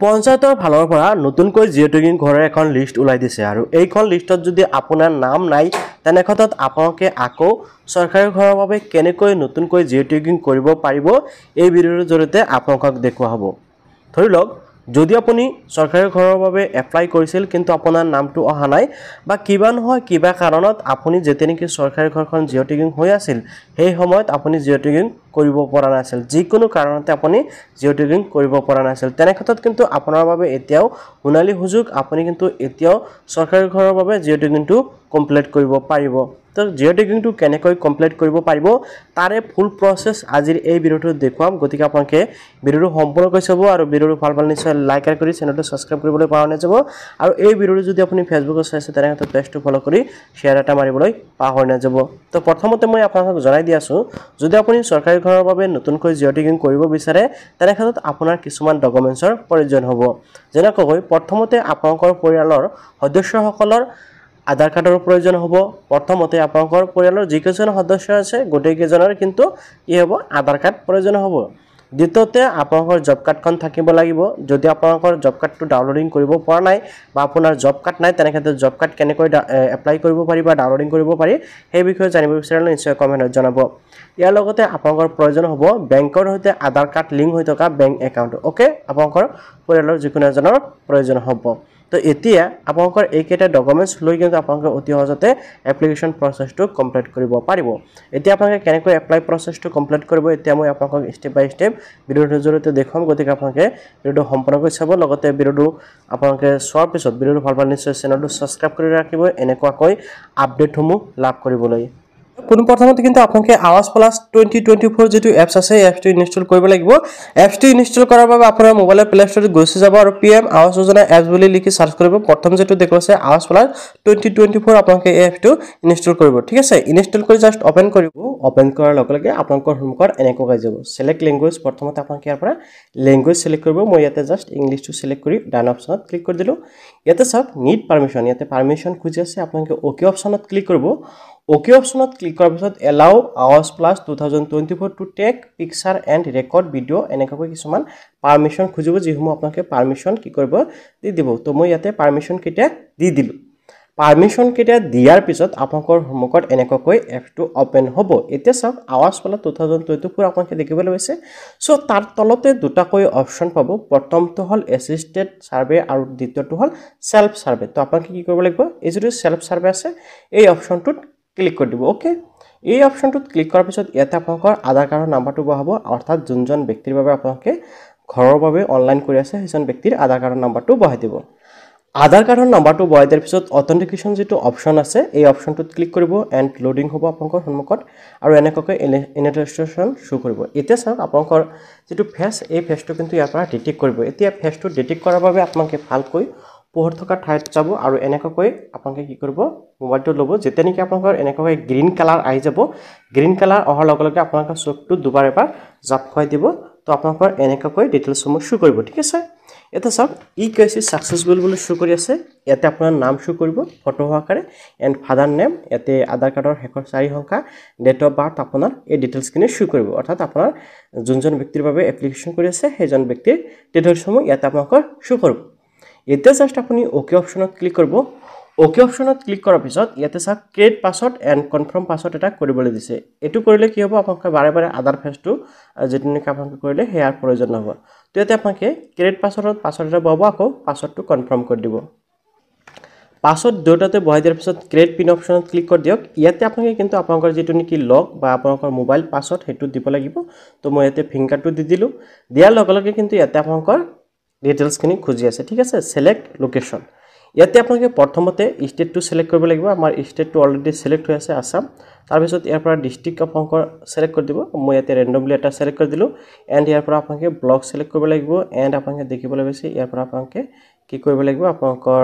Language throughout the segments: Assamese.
পঞ্চায়তৰ ফালৰ পৰা নতুনকৈ জিঅ'টেগিং ঘৰৰ এখন লিষ্ট ওলাই দিছে আৰু এইখন লিষ্টত যদি আপোনাৰ নাম নাই তেনে ক্ষেত্ৰত আপোনালোকে আকৌ চৰকাৰী ঘৰৰ বাবে কেনেকৈ নতুনকৈ জিঅ'টেগিং কৰিব পাৰিব এই ভিডিঅ'ৰ জৰিয়তে আপোনালোকক দেখুওৱা হ'ব। ধৰি লওক যদি আপুনি চৰকাৰী ঘৰৰ বাবে এপ্লাই কৰিছিল কিন্তু আপোনাৰ নামটো অহা নাই বা কিবা নহয় কিবা কাৰণত আপুনি যেতিয়া নেকি চৰকাৰী ঘৰখন জিঅ'টেগিং হৈ আছিল সেই সময়ত আপুনি জিঅ'টেগিং কৰিব পৰা নাছিল, যিকোনো কাৰণতে আপুনি জিঅ'টেগিং কৰিব পৰা নাছিল, তেনে ক্ষেত্ৰত কিন্তু আপোনাৰ বাবে এতিয়াও সোণালী সুযোগ, আপুনি কিন্তু এতিয়াও চৰকাৰী ঘৰৰ বাবে জিঅ'টেগিংটো কমপ্লিট কৰিব পাৰিব। তো জিঅ'টেগিংটো কেনেকৈ কমপ্লিট কৰিব পাৰিব তাৰে ফুল প্ৰচেছ আজিৰ এই ভিডিঅ'টোত দেখুৱাম, গতিকে আপোনালোকে ভিডিঅ'টো সম্পূৰ্ণকৈ চাব আৰু ভিডিঅ'টো ভাল পালে নিশ্চয় লাইক কৰি চেনেলটো ছাবস্ক্ৰাইব কৰিবলৈ পাহৰি নাযাব আৰু এই ভিডিঅ'টো যদি আপুনি ফেচবুকত চাইছে তেনে ক্ষেত্ৰত পেজটো ফ'ল' কৰি শ্বেয়াৰ এটা মাৰিবলৈ পাহৰি নাযাব। তো প্ৰথমতে মই আপোনালোকক জনাই দি আছোঁ, যদি আপুনি চৰকাৰী ঘৰৰ বাবে নতুনকৈ জিঅ'টেগিং কৰিব বিচাৰে তেনে ক্ষেত্ৰত আপোনাৰ কিছুমান ডকুমেণ্টছৰ প্ৰয়োজন হ'ব। যেনেকৈ প্ৰথমতে আপোনালোকৰ পৰিয়ালৰ সদস্যসকলৰ আধাৰ কাৰ্ডৰ প্ৰয়োজন হ'ব। প্ৰথমতে আপোনালোকৰ পৰিয়ালৰ যিকেইজন সদস্য আছে গোটেইকেইজনৰ কিন্তু কি হ'ব, আধাৰ কাৰ্ড প্ৰয়োজন হ'ব। দ্বিতীয়তে আপোনালোকৰ জব কাৰ্ডখন থাকিব লাগিব। যদি আপোনালোকৰ জব কাৰ্ডটো ডাউনলোডিং কৰিব পৰা নাই বা আপোনাৰ জব কাৰ্ড নাই তেনে ক্ষেত্ৰত জব কাৰ্ড কেনেকৈ এপ্লাই কৰিব পাৰি বা ডাউনলোডিং কৰিব পাৰি সেই বিষয়ে জানিব বিচাৰিলে নিশ্চয় কমেণ্টত জনাব। ইয়াৰ লগতে আপোনালোকৰ প্ৰয়োজন হ'ব বেংকৰ সৈতে আধাৰ কাৰ্ড লিংক হৈ থকা বেংক একাউণ্ট। অ'কে, আপোনালোকৰ পৰিয়ালৰ যিকোনো এজনৰ প্ৰয়োজন হ'ব। তো এতিয়া আপোনালোকৰ এইকেইটা ডকুমেণ্টছ লৈ কিন্তু আপোনালোকে অতি সহজতে এপ্লিকেশ্যন প্ৰচেছটো কমপ্লিট কৰিব পাৰিব। এতিয়া আপোনালোকে কেনেকৈ এপ্লাই প্ৰচেছটো কমপ্লিট কৰিব এতিয়া মই আপোনালোকক ষ্টেপ বাই ষ্টেপ ভিডিঅ'টোৰ জৰিয়তে দেখুৱাম, গতিকে আপোনালোকে ভিডিঅ'টো সম্পূৰ্ণকৈ চাব। লগতে ভিডিঅ'টো আপোনালোকে চোৱাৰ পিছত ভিডিঅ'টো ভাল পালে নিশ্চয় চেনেলটো ছাবস্ক্ৰাইব কৰি ৰাখিব এনেকুৱাকৈ আপডেটসমূহ লাভ কৰিবলৈ। পোনপ্ৰথমতে কিন্তু আপোনালোকে আৱাজ প্লাছ 2024 যিটো এপছ আছে এই এপছটো ইনষ্টল কৰিব লাগিব। এপছটো ইনষ্টল কৰাৰ বাবে আপোনাৰ মোবাইলৰ প্লে ষ্টৰত গুচি যাব আৰু PM আৱাজ যোজনা এপছ বুলি লিখি চাৰ্চ কৰিব। প্ৰথম যেটো দেখুৱাইছে আৱাজ প্লাছ 2024 আপোনালোকে এই এপছটো ইনষ্টল কৰিব। ঠিক আছে, ইনষ্টল কৰি জাষ্ট অপেন কৰিব। অপেন কৰাৰ লগে লগে আপোনালোকৰ সন্মুখত এনেকৈ যাব চিলেক্ট লেংগুৱেজ। প্ৰথমতে আপোনালোকে ইয়াৰ পৰা লেংগুৱেজ চিলেক্ট কৰিব। মই ইয়াতে জাষ্ট ইংলিছটো চিলেক্ট কৰি ডান অপশ্যনত ক্লিক কৰি দিলোঁ। ইয়াতে চাওক নিড পাৰমিশ্যন, ইয়াতে পাৰমিশ্যন খুজি আছে, আপোনালোকে অ'কে অপশ্যনত ক্লিক কৰিব। অ'কে অপশ্যনত ক্লিক কৰাৰ পিছত এলাউ আৱাজ plus 2024 to take picture and record video' এনেকুৱাকৈ কিছুমান পাৰমিশ্যন খুজিব, যিসমূহ আপোনালোকে পাৰমিশ্যন কি কৰিব দি দিব। তো মই ইয়াতে পাৰমিশ্যন কেইটা দি দিলোঁ। পাৰমিশ্যন কেইটা দিয়াৰ পিছত আপোনালোকৰ সন্মুখত এনেকুৱাকৈ এপটো অপেন হ'ব। এতিয়া চাওক আৱাজ প্লাছ 2024 আপোনালোকে দেখিবলৈ পাইছে। চ' তাৰ তলতে দুটাকৈ অপশ্যন পাব, প্ৰথমটো হ'ল এছিষ্টেড ছাৰ্ভে আৰু দ্বিতীয়টো হ'ল ছেল্ফ ছাৰ্ভে। তো আপোনালোকে কি কৰিব লাগিব, এই যিটো ছেল্ফ ছাৰ্ভে আছে এই অপশ্যনটোত ক্লিক কৰি দিব। অ'কে, এই অপশ্যনটোত ক্লিক কৰাৰ পিছত ইয়াতে আপোনালোকৰ আধাৰ কাৰ্ডৰ নাম্বাৰটো বহাব, অৰ্থাৎ যোনজন ব্যক্তিৰ বাবে আপোনালোকে ঘৰৰ বাবে অনলাইন কৰি আছে সেইজন ব্যক্তিৰ আধাৰ কাৰ্ডৰ নাম্বাৰটো বহাই দিব। আধাৰ কাৰ্ডৰ নাম্বাৰটো বহাই দিয়াৰ পিছত অথেণ্টিকেশ্যন যিটো অপশ্যন আছে এই অপশ্যনটোত ক্লিক কৰিব এণ্ড লোডিং হ'ব আপোনালোকৰ সন্মুখত আৰু এনেকুৱাকৈ ইনিষ্টেলেশ্যন শ্ব' কৰিব। এতিয়া চাওক আপোনালোকৰ যিটো ফেচ এই ফেচটো কিন্তু ইয়াৰ পৰা ডিটেক্ট কৰিব। এতিয়া ফেচটো ডিটেক্ট কৰাৰ বাবে আপোনালোকে ভালকৈ পোহৰ থকা ঠাইত যাব আৰু এনেকুৱাকৈ আপোনালোকে কি কৰিব, মোবাইলটো ল'ব। যেতিয়া নেকি আপোনালোকৰ এনেকুৱাকৈ গ্ৰীণ কালাৰ আহি যাব, গ্ৰীণ কালাৰ অহাৰ লগে লগে আপোনালোকৰ চকুটো দুবাৰ এবাৰ জাপ খুৱাই দিব। তো আপোনালোকৰ এনেকুৱাকৈ ডিটেইলছসমূহ শ্ব' কৰিব। ঠিক আছে, এতিয়া চাওক KYC ছাকচেছফুল বুলি শ্ব' কৰি আছে। ইয়াতে আপোনাৰ নাম শ্ব' কৰিব ফটো সহকাৰে এণ্ড ফাদাৰ নেম, ইয়াতে আধাৰ কাৰ্ডৰ শেষৰ 4 সংখ্যা, ডেট অফ বাৰ্থ আপোনাৰ এই ডিটেইলছখিনি শ্ব' কৰিব, অৰ্থাৎ আপোনাৰ যোনজন ব্যক্তিৰ বাবে এপ্লিকেশ্যন কৰি আছে সেইজন ব্যক্তিৰ ডিটেইলছসমূহ ইয়াতে আপোনালোকৰ শ্ব' কৰিব। এতিয়া জাষ্ট আপুনি অ'কে অপশ্যনত ক্লিক কৰিব। অ'কে অপশ্যনত ক্লিক কৰাৰ পিছত ইয়াতে চাওক create password and confirm password এটা কৰিবলৈ দিছে। এইটো কৰিলে কি হ'ব, আপোনালোকে বাৰে বাৰে আধাৰ ফেচটো যিটো নেকি আপোনালোকে কৰিলে সেয়াৰ প্ৰয়োজন নহ'ব। তো ইয়াতে আপোনালোকে ক্ৰিয়েট পাছৱৰ্ডত পাছৱৰ্ড এটা বহাব, আকৌ পাছৱৰ্ডটো কনফাৰ্ম কৰি দিব। পাছৱৰ্ড দুটাতে বহাই দিয়াৰ পিছত ক্ৰিয়েট পিন অপশ্যনত ক্লিক কৰি দিয়ক। ইয়াতে আপোনালোকে কিন্তু আপোনালোকৰ যিটো নেকি লগ বা আপোনালোকৰ মোবাইল পাছৱৰ্ড সেইটো দিব লাগিব। তো মই ইয়াতে ফিংগাৰটো দি দিলোঁ। দিয়াৰ লগে লগে কিন্তু ইয়াতে আপোনালোকৰ ডিটেইলছখিনি খুজি আছে। ঠিক আছে, ছিলেক্ট লোকেশ্যন। ইয়াতে আপোনালোকে প্ৰথমতে ষ্টেটটো ছিলেক্ট কৰিব লাগিব। আমাৰ ষ্টেটটো অলৰেডি ছিলেক্ট হৈ আছে আছাম। তাৰপিছত ইয়াৰ পৰা ডিষ্ট্ৰিক্ট আপোনালোকৰ ছিলেক্ট কৰি দিব। মই ইয়াতে ৰেণ্ডমলি এটা ছিলেক্ট কৰি দিলোঁ এণ্ড ইয়াৰ পৰা আপোনালোকে ব্লক ছিলেক্ট কৰিব লাগিব এণ্ড আপোনালোকে দেখিবলৈ পাইছে ইয়াৰ পৰা আপোনালোকে কি কৰিব লাগিব, আপোনালোকৰ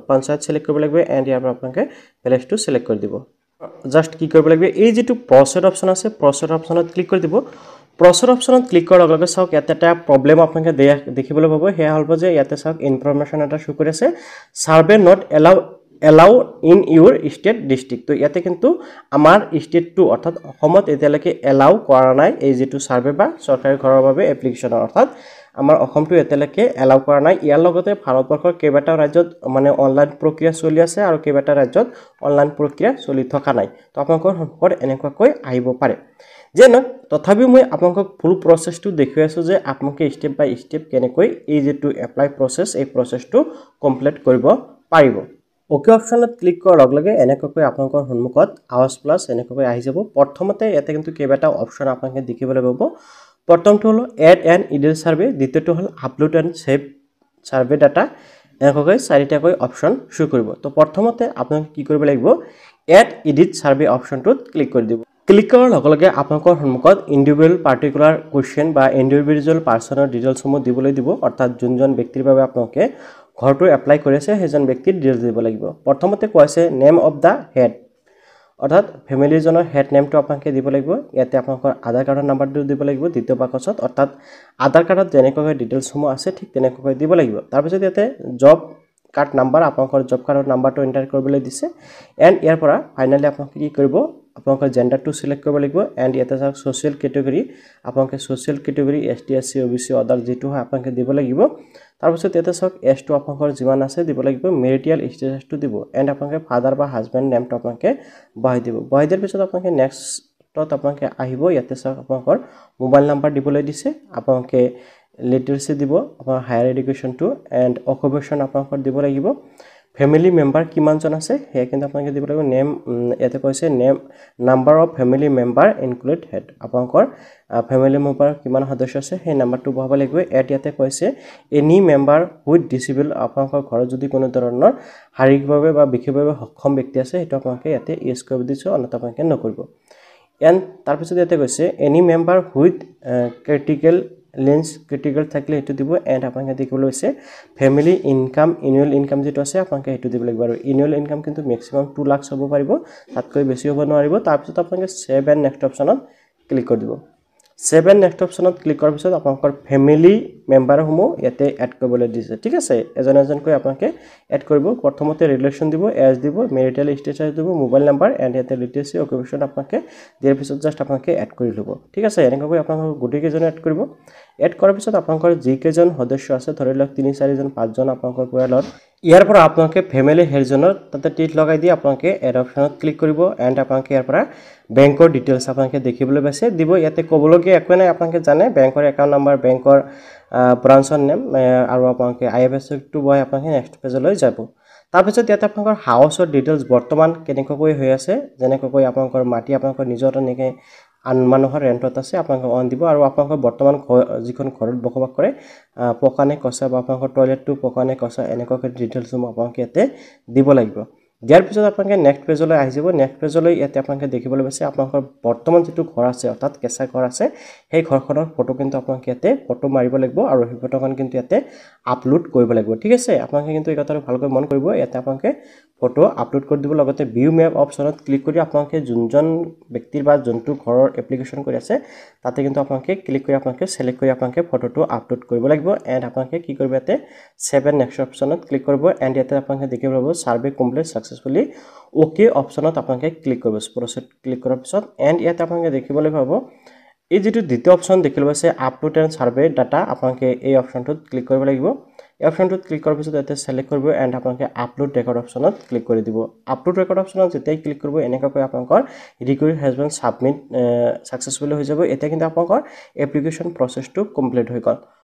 পঞ্চায়ত ছিলেক্ট কৰিব লাগিব এণ্ড ইয়াৰ পৰা আপোনালোকে ভিলেজটো ছিলেক্ট কৰি দিব। জাষ্ট কি কৰিব লাগিব, এই যিটো প্ৰচেড অপশ্যন আছে প্ৰচেড অপশ্যনত ক্লিক কৰি দিব। প্ৰচেড অপশ্যনত ক্লিক কৰাৰ লগে লগে চাওক ইয়াতে এটা প্ৰব্লেম আপোনালোকে দেখিবলৈ পাব, সেয়া হ'ল যে ইয়াতে চাওক ইনফৰমেশ্যন এটা শ্ব' কৰি আছে, survey not allow in Euro state district. তো ইয়াতে কিন্তু আমাৰ ষ্টেটটো অৰ্থাৎ অসমত এতিয়ালৈকে এলাউ কৰা নাই এই যিটো ছাৰ্ভে বা চৰকাৰী ঘৰৰ বাবে এপ্লিকেশ্যনৰ, অৰ্থাৎ আমাৰ অসমটো এতিয়ালৈকে এলাউ কৰা নাই ইয়াৰ লগতে ভাৰতবৰ্ষৰ কেইবাটাও ৰাজ্যত মানে অনলাইন প্ৰক্ৰিয়া চলি আছে আৰু কেইবাটাও ৰাজ্যত অনলাইন প্ৰক্ৰিয়া চলি থকা নাই তো আপোনালোকৰ সন্মুখত এনেকুৱাকৈ আহিব পাৰে যেন তথাপিও মই আপোনালোকক ফুল প্ৰচেছটো দেখুৱাই আছোঁ যে আপোনালোকে ষ্টেপ বাই ষ্টেপ কেনেকৈ এই যেটো এপ্লাই প্ৰচেছ এই প্ৰচেছটো কমপ্লিট কৰিব পাৰিব ওকে অপশ্যনত ক্লিক কৰাৰ লগে লগে এনেকুৱাকৈ আপোনালোকৰ সন্মুখত আৱাজ প্লাছ এনেকুৱাকৈ আহি যাব প্ৰথমতে ইয়াতে কিন্তু কেইবাটাও অপশ্যন আপোনালোকে দেখিবলৈ পাব প্ৰথমটো হলো এড এণ্ড ইডিট সাৰ্ভে দ্বিতীয়টো হল upload and save survey data এনেকুৱাকৈ চাৰিটাকৈ অপশ্যন শো কৰিব তো প্ৰথমতে আপোনালোকে কি কৰিব লাগিব এড ইডিট সাৰ্ভে অপশ্যনটোত ক্লিক কৰি দিব ক্লিক কৰাৰ লগে লগে আপোনালোকৰ সন্মুখত ইন্ডিভিজুৱেল পাৰ্টিকুলাৰ কোৱেশ্চন বা ইন্ডিভিজুৱেল পাৰ্সনৰ ডিটেইলছসমূহ দিবলৈ দিব অৰ্থাৎ যোনজন ব্যক্তিৰ বাবে আপোনালোকে ঘৰটো এপ্লাই কৰি আছে সেইজন ব্যক্তিৰ ডিটেইলছ দিব লাগিব প্ৰথমতে কৈছে নেম অফ দা হেড অৰ্থাৎ ফ্যামিলিজনৰ হেড নেমটো আপোনালোকে দিব লাগিব ইয়াতে আপোনালোকৰ আধাৰ কাৰ্ডৰ নাম্বাৰটো দিব লাগিব দ্বিতীয় বাকচত অৰ্থাৎ আধাৰ কাৰ্ডত যেনেকৈ ডিটেইলছসমূহ আছে ঠিক তেনেকৈ দিব লাগিব তাৰ পিছত ইয়াতে জব কাৰ্ড নাম্বাৰ আপোনালোকৰ জব কাৰ্ডৰ নাম্বাৰটো এন্টাৰ কৰিবলৈ দিছে এণ্ড ইয়াৰ পৰা ফাইনালি আপোনালোকে কি কৰিব আপোনালোকৰ জেন্ডাৰটো সিলেক্ট কৰিব লাগিব এণ্ড ইয়াতে চাওক সোশ্যাল ক্যাটেগৰী আপোনালোকে social ক্যাটেগৰী ST SC OBC order যেটো হয় আপোনালোকে দিব লাগিব তাৰ পিছত ইয়াতে চাওক এজটো আপোনালোকৰ যিমান আছে দিব লাগিব মেৰিটাল ষ্টেটাসটো দিব এণ্ড আপোনালোকে ফাদাৰ বা হাজবেণ্ড নেমটো আপোনালোকে বহাই দিব বহাই দিয়াৰ পিছত আপোনালোকে নেক্সটত আপোনালোকে আহিব ইয়াতে চাওক আপোনালোকৰ মোবাইল নাম্বাৰ দিবলৈ দিছে আপোনালোকে লিটাৰেসি দিব আপোনাৰ হায়াৰ এডুকেশনটো এণ্ড অকুপেশন আপোনালোকৰ দিব লাগিব ফ্যামিলি মেম্বাৰ কিমানজন আছে হে কিন্তু আপোনালোকে দিব লাগিব নেম ইয়াতে কৈছে name number of family member include head আপোনালোকৰ ফ্যামিলি মেম্বাৰ কিমান সদস্য আছে সেই নাম্বাৰটো বহাব লাগিব এট ইয়াতে কৈছে এনি মেম্বাৰ উইথ ডিসেবল আপোনালোকৰ ঘৰত যদি কোনো ধৰণৰ শাৰীৰিকভাৱে বা বিশেষভাৱে সক্ষম ব্যক্তি আছে হেতু আপোনালোকে ইয়াতে ইউজ কৰিব দিছো অন্যথা আপোনালোকে নকৰিব এণ্ড তাৰ পিছত ইয়াতে কৈছে any member with critical lens critical থাকিলে হেতু দিব এণ্ড আপোনালোকে দেখিবলৈ হৈছে ফ্যামিলি ইনকাম এনুৱেল ইনকাম যেটো আছে আপোনালোকে হেতু দিব লাগিব আৰু এনুৱেল ইনকাম কিন্তু ম্যাক্সিমাম 2 লাখ হ'ব পাৰিব তাতকৈ বেছি হ'ব নোৱাৰিব তাৰ পিছত আপোনালোকে সেভ এণ্ড নেক্সট অপশ্যনত ক্লিক কৰি দিব সেভ এণ্ড নেক্সট অপশ্যনত ক্লিক কৰাৰ পিছত আপোনালোকৰ ফ্যামিলি মেম্বাৰসমূহ ইয়াতে এড কৰিবলৈ দিছে ঠিক আছে এজন এজনকৈ আপোনালোকে এড কৰিব প্ৰথমতে ৰিলেচন দিব এজ দিব মেৰিটাল ষ্টেটাস দিব মোবাইল নাম্বাৰ এণ্ড ইয়াতে লিটাৰেসি অকুপেশন আপোনালোকে দিয়াৰ পিছত জাস্ট আপোনালোকে এড কৰি ল'ব ঠিক আছে এনেকৈ আপোনালোকে গোটেই কেইজন এড কৰিব এড কৰাৰ পিছত আপোনালোকৰ যি কেইজন সদস্য আছে ধৰি লওক 3 4 জন 5 জন আপোনালোকৰ পৰিয়ালত ইয়াৰ পৰা আপোনালোকে ফ্যামিলি হেডজনৰ তাতে টিক লগাই দি আপোনালোকে এড অপশ্যনত ক্লিক কৰিব এণ্ড আপোনালোকে ইয়াৰ পৰা বেংকৰ ডিটেইলছ আপোনালোকে দেখিবলৈ পাইছে দিব ইয়াতে ক'বলগীয়া একো নাই আপোনালোকে জানে বেংকৰ একাউণ্ট নাম্বাৰ বেংকৰ ব্ৰাঞ্চৰ নেম আৰু আপোনালোকে আইএফএসচি টো বহাই আপোনালোকে নেক্সট পেজলৈ যাব তাৰ পিছত ইয়াতে আপোনালোকৰ হাউছৰ ডিটেইলছ বৰ্তমান কেনেকৈ হৈ আছে যেনেকৈ আপোনালোকৰ মাটি আপোনালোকৰ নিজৰ নেকি আন মানুহৰ ৰেন্টত আছে আপোনালোকে অন দিব আৰু আপোনালোকৰ বৰ্তমান যিখন ঘৰত বসবাস কৰে পকানে কসা বা আপোনালোকৰ টয়লেটটো পকানে কসা এনেকৈ ডিটেইলছ আপোনালোকে ইয়াতে দিব লাগিব দিয়াৰ পিছত আপোনালোকে নেক্সট পেজলৈ আহি যাব নেক্সট পেজলৈ ইয়াতে আপোনালোকে দেখিবলৈ পাইছে আপোনালোকৰ বৰ্তমান যেটো ঘৰ আছে অৰ্থাৎ কেঁচা ঘৰ আছে সেই ঘৰখনৰ ফটো কিন্তু আপোনালোকে ইয়াতে ফটো মাৰিব লাগিব আৰু সেই ফটোখন কিন্তু ইয়াতে আপলোড কৰিব লাগিব ঠিক আছে আপোনালোকে কিন্তু এই কথাটো ভালকৈ মন কৰিব ইয়াতে আপোনালোকে ফটো আপলোড কৰি দিব লগতে ভিউ মেপ অপশ্যনত ক্লিক কৰি আপোনালোকে যোনজন ব্যক্তিৰ বা যোনটো ঘৰৰ এপ্লিকেশন কৰি আছে তাতে কিন্তু আপোনালোকে ক্লিক কৰি আপোনালোকে সিলেক্ট কৰি আপোনালোকে ফটোটো আপলোড কৰিব লাগিব এণ্ড আপোনালোকে কি কৰিব ইয়াতে সেভ এণ্ড নেক্সট অপশ্যনত ক্লিক কৰিব এণ্ড ইয়াতে আপোনালোকে দেখিব পাব সাৰ্ভে কমপ্লিট সাকসেসফুলি ওকে অপশ্যনত আপোনালোকে ক্লিক কৰিব প্ৰচেছ ক্লিক কৰাৰ পিছত এণ্ড ইয়াতে আপোনালোকে দেখিবলৈ পাব এই যেটো দ্বিতীয় অপশ্যন দেখিবলৈ পাইছে আপলোড এণ্ড সাৰ্ভে ডাটা আপোনালোকে এই অপশ্যনটোত ক্লিক কৰিব লাগিব এই অপশ্যনটোত ক্লিক কৰাৰ পিছত ইয়াতে সিলেক্ট কৰিব এণ্ড আপোনালোকে আপলোড ৰেকৰ্ড অপশ্যনত ক্লিক কৰি দিব আপলোড ৰেকৰ্ড অপশ্যনত যেতিয়া ক্লিক কৰিব এনেকৈ আপোনালোকৰ request has been submit successfully হৈ যাব এতিয়া কিন্তু আপোনালোকৰ এপ্লিকেশন প্ৰচেছটো কমপ্লিট হৈ গ'ল